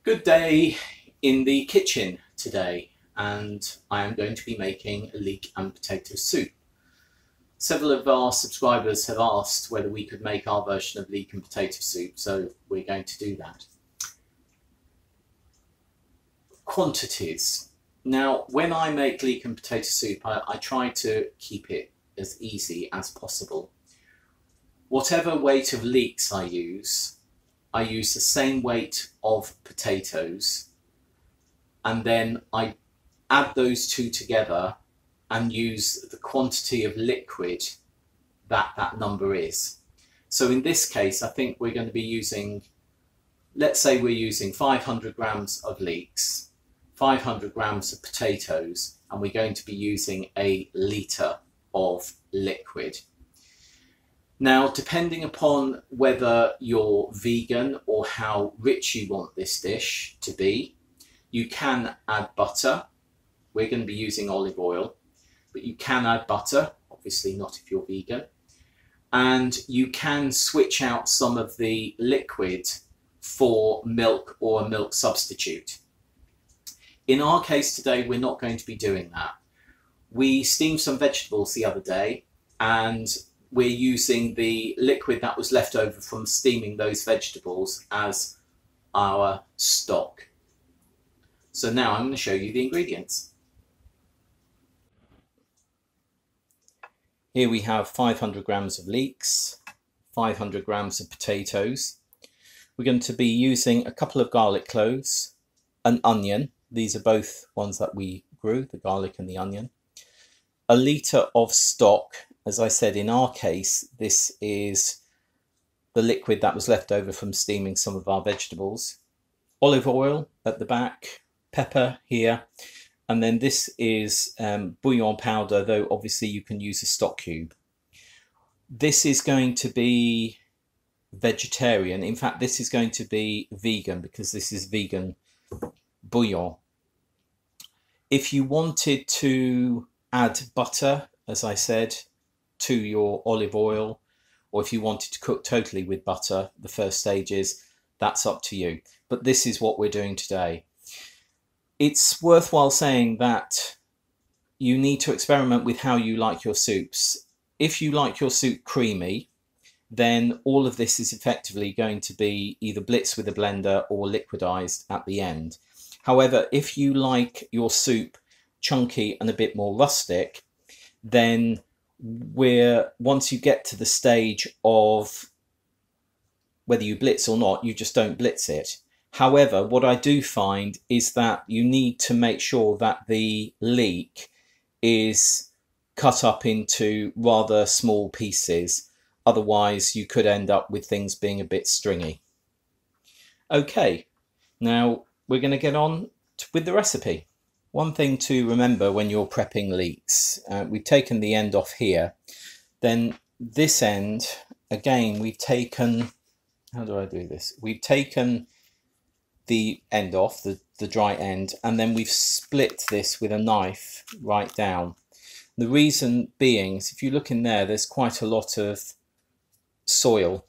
Good day in the kitchen today, and I am going to be making a leek and potato soup. Several of our subscribers have asked whether we could make our version of leek and potato soup, so we're going to do that. Quantities. Now, when I make leek and potato soup, I try to keep it as easy as possible. Whatever weight of leeks I use the same weight of potatoes, and then I add those two together and use the quantity of liquid that number is. So in this case, I think we're going to be using, let's say we're using 500 grams of leeks, 500 grams of potatoes, and we're going to be using a litre of liquid. Now, depending upon whether you're vegan or how rich you want this dish to be, you can add butter. We're going to be using olive oil, but you can add butter, obviously not if you're vegan. And you can switch out some of the liquid for milk or a milk substitute. In our case today, we're not going to be doing that. We steamed some vegetables the other day, and we're using the liquid that was left over from steaming those vegetables as our stock. So now I'm going to show you the ingredients. Here we have 500 grams of leeks, 500 grams of potatoes. We're going to be using a couple of garlic cloves, an onion. These are both ones that we grew, the garlic and the onion. A litre of stock. As I said, in our case, this is the liquid that was left over from steaming some of our vegetables. Olive oil at the back, pepper here, and then this is bouillon powder, though obviously you can use a stock cube. This is going to be vegetarian. In fact, this is going to be vegan because this is vegan bouillon. If you wanted to add butter, as I said, to your olive oil, or if you wanted to cook totally with butter, the first stages, that's up to you. But this is what we're doing today. It's worthwhile saying that you need to experiment with how you like your soups. If you like your soup creamy, then all of this is effectively going to be either blitzed with a blender or liquidized at the end. However, if you like your soup chunky and a bit more rustic, then once you get to the stage of whether you blitz or not, you just don't blitz it. However, what I do find is that you need to make sure that the leek is cut up into rather small pieces. Otherwise, you could end up with things being a bit stringy. Okay, now we're going to get on with the recipe. One thing to remember when you're prepping leeks, we've taken the end off here. Then this end, again, we've taken, how do I do this? We've taken the end off, the dry end, and then we've split this with a knife right down. The reason being is if you look in there, there's quite a lot of soil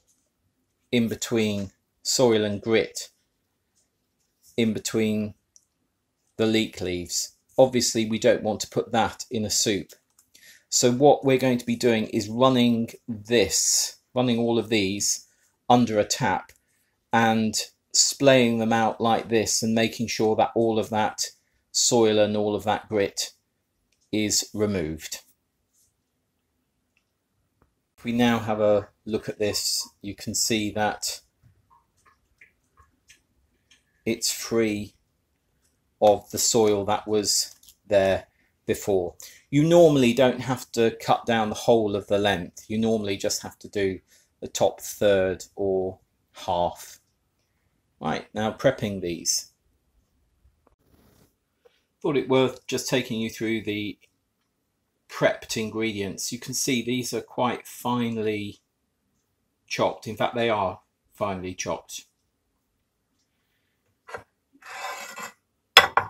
in between, soil and grit in between the leek leaves. Obviously, we don't want to put that in a soup. So what we're going to be doing is running all of these under a tap and splaying them out like this and making sure that all of that soil and all of that grit is removed. If we now have a look at this, you can see that it's free of the soil that was there before. You normally don't have to cut down the whole of the length. You normally just have to do the top third or half. Right, now prepping these. Thought it worth just taking you through the prepped ingredients. You can see these are quite finely chopped. In fact, they are finely chopped.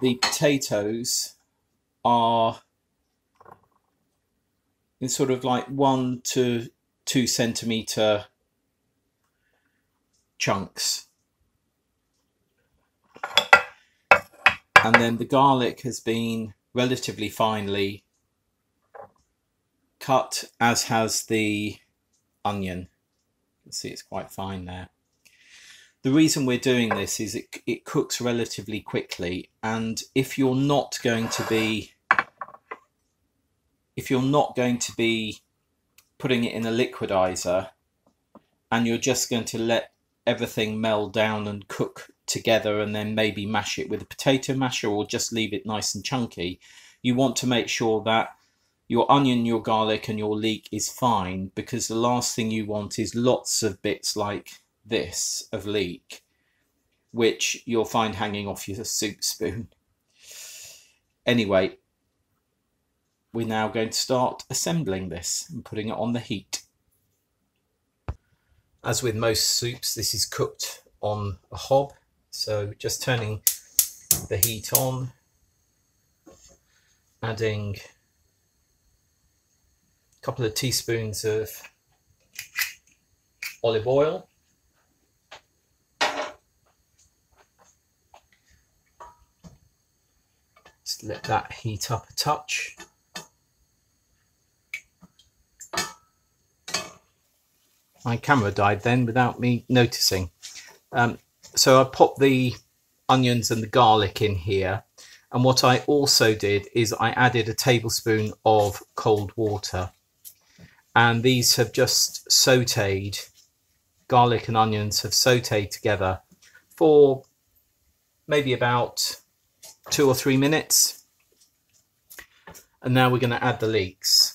The potatoes are in sort of like 1 to 2 centimetre chunks. And then the garlic has been relatively finely cut, as has the onion. You can see it's quite fine there. The reason we're doing this is it cooks relatively quickly, and if you're not going to be putting it in a liquidizer and you're just going to let everything meld down and cook together and then maybe mash it with a potato masher or just leave it nice and chunky, you want to make sure that your onion, your garlic and your leek is fine, because the last thing you want is lots of bits like this of leek, which you'll find hanging off your soup spoon. Anyway, we're now going to start assembling this and putting it on the heat. As with most soups, this is cooked on a hob, so just turning the heat on, adding a couple of teaspoons of olive oil, just let that heat up a touch. My camera died then without me noticing. So I popped the onions and the garlic in here, and what I also did is I added a tablespoon of cold water, and these have just sautéed, garlic and onions have sautéed together for maybe about 2 or 3 minutes, and now we're going to add the leeks.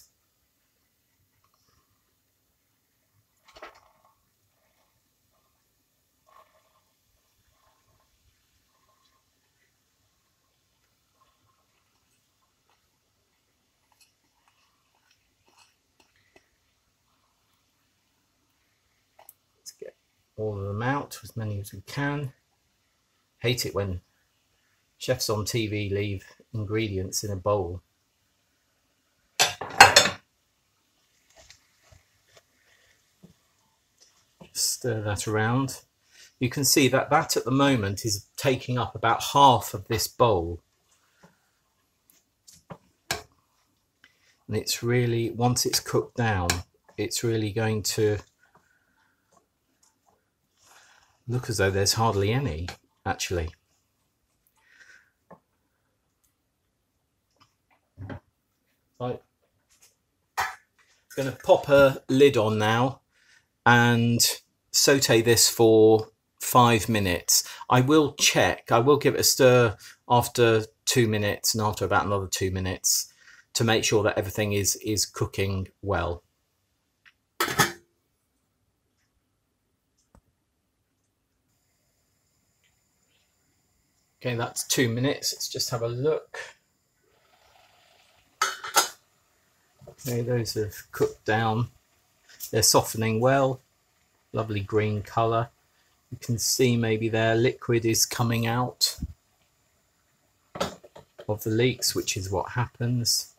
Get all of them out, as many as we can. Hate it when chefs on TV leave ingredients in a bowl. Just stir that around. You can see that at the moment is taking up about half of this bowl. And it's really, once it's cooked down, it's really going to look as though there's hardly any, actually. I'm going to pop a lid on now and saute this for 5 minutes. I will check, I will give it a stir after 2 minutes and after about another 2 minutes to make sure that everything is cooking well. Okay, that's 2 minutes. Let's just have a look. Okay, those have cooked down. They're softening well. Lovely green colour. You can see maybe their liquid is coming out of the leeks, which is what happens.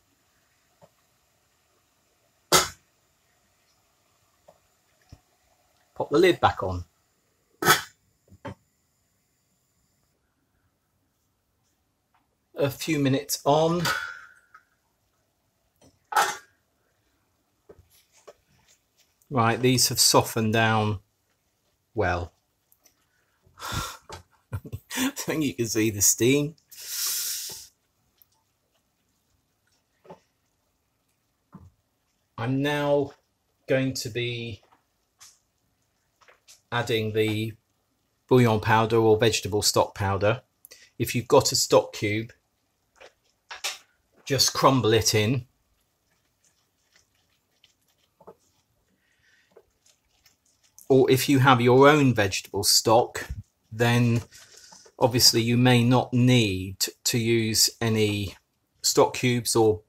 Pop the lid back on. A few minutes on. Right, these have softened down well. I think you can see the steam. I'm now going to be adding the bouillon powder or vegetable stock powder. If you've got a stock cube, just crumble it in. Or if you have your own vegetable stock, then obviously you may not need to use any stock cubes or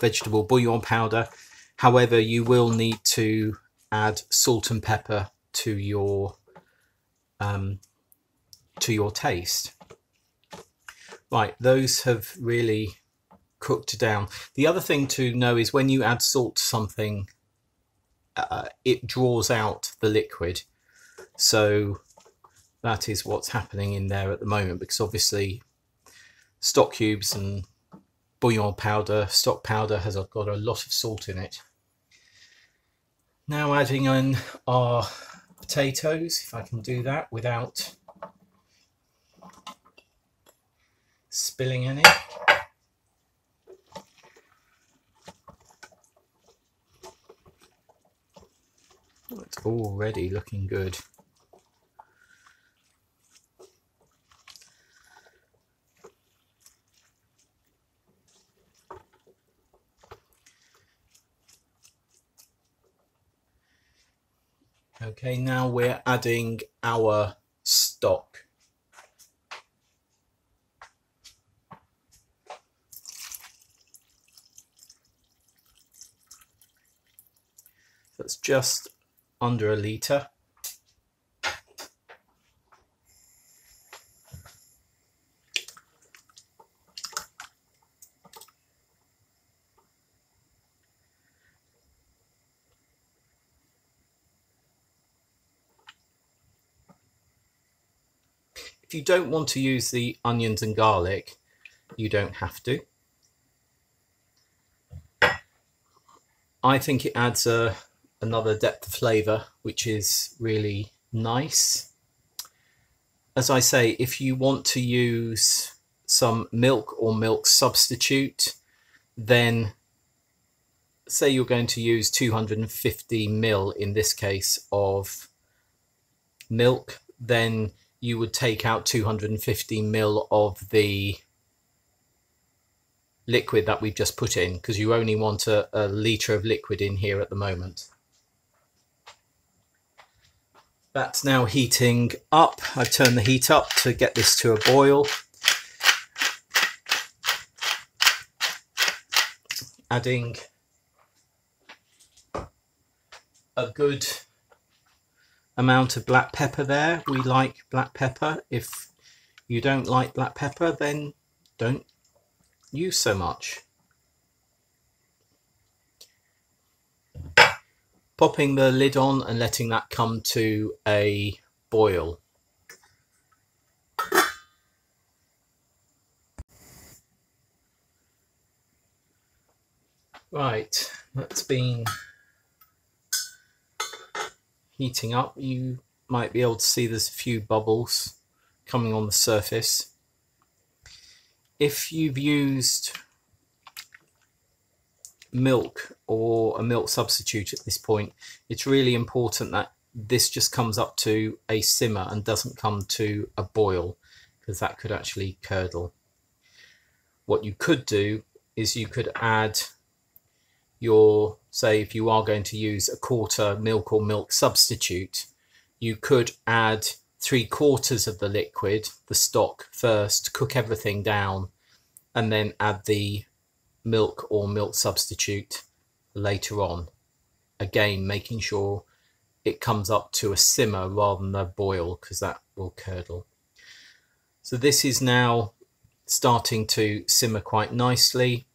vegetable bouillon powder. However, you will need to add salt and pepper to your taste. Right, those have really cooked down. The other thing to know is when you add salt to something, it draws out the liquid. So that is what's happening in there at the moment, because obviously stock cubes and bouillon powder, stock powder, has got a lot of salt in it. Now adding in our potatoes, if I can do that without spilling any. Oh, it's already looking good. Okay, now we're adding our stock. That's just under a litre. If you don't want to use the onions and garlic, you don't have to. I think it adds another depth of flavour, which is really nice. As I say, if you want to use some milk or milk substitute, then say you're going to use 250 ml in this case of milk, then you would take out 250 ml of the liquid that we've just put in, because you only want a litre of liquid in here at the moment. That's now heating up. I've turned the heat up to get this to a boil. Adding a good amount of black pepper there. We like black pepper. If you don't like black pepper, then don't use so much. Popping the lid on and letting that come to a boil. Right, that's been heating up. You might be able to see there's a few bubbles coming on the surface. If you've used milk or a milk substitute at this point, it's really important that this just comes up to a simmer and doesn't come to a boil, because that could actually curdle. What you could do is you could add your, say if you are going to use a quarter milk or milk substitute, you could add 3/4 of the liquid, the stock, first, cook everything down, and then add the milk or milk substitute later on. Again, making sure it comes up to a simmer rather than a boil, because that will curdle. So this is now starting to simmer quite nicely.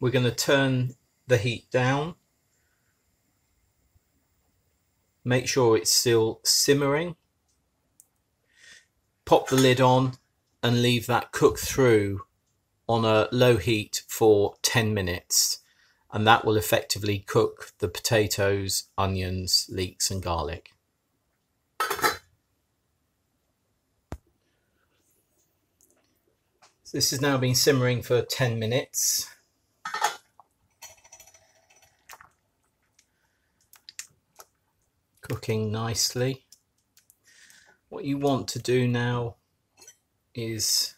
We're going to turn the heat down. Make sure it's still simmering. Pop the lid on and leave that cook through on a low heat for 10 minutes. And that will effectively cook the potatoes, onions, leeks and garlic. So this has now been simmering for 10 minutes. Cooking nicely. What you want to do now is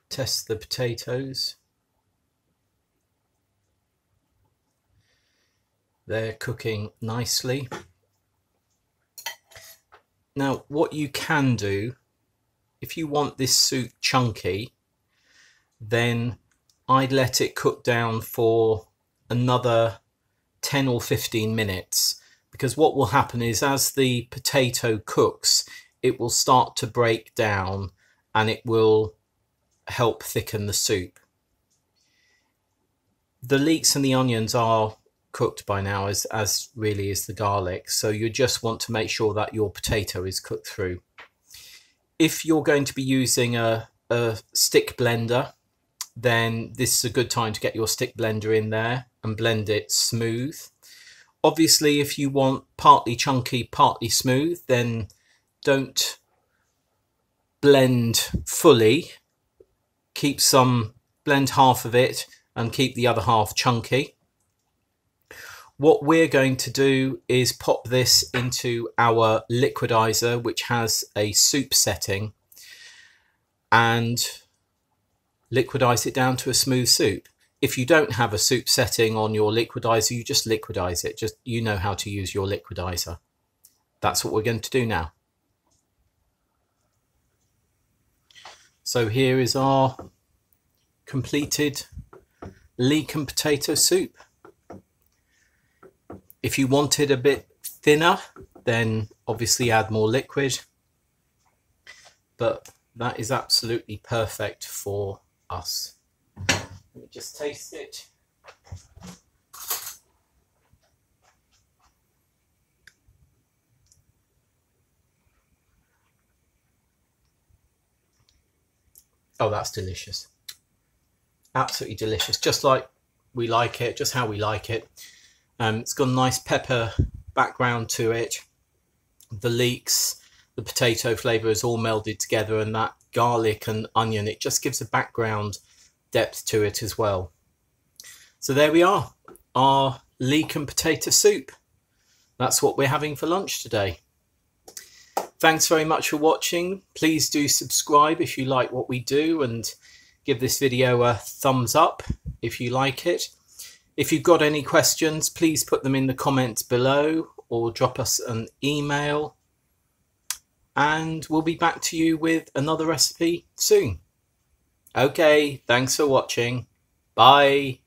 test the potatoes. They're cooking nicely. Now, what you can do, if you want this soup chunky, then I'd let it cook down for another 10 or 15 minutes. Because what will happen is, as the potato cooks, it will start to break down and it will help thicken the soup. The leeks and the onions are cooked by now, as really is the garlic. So you just want to make sure that your potato is cooked through. If you're going to be using a stick blender, then this is a good time to get your stick blender in there and blend it smooth. Obviously, if you want partly chunky, partly smooth, then don't blend fully. Blend half of it and keep the other half chunky. What we're going to do is pop this into our liquidizer, which has a soup setting, and liquidize it down to a smooth soup. If you don't have a soup setting on your liquidizer, you just liquidize it. Just, you know how to use your liquidizer. That's what we're going to do now. So here is our completed leek and potato soup. If you want it a bit thinner, then obviously add more liquid, but that is absolutely perfect for us. Let me just taste it. Oh, that's delicious. Absolutely delicious. Just like we like it, just how we like it. It's got a nice pepper background to it. The leeks, the potato flavour is all melded together, and that garlic and onion, it just gives a background depth to it as well. So there we are, our leek and potato soup. That's what we're having for lunch today. Thanks very much for watching. Please do subscribe if you like what we do, and give this video a thumbs up if you like it. If you've got any questions, please put them in the comments below or drop us an email, and we'll be back to you with another recipe soon. Okay, thanks for watching. Bye.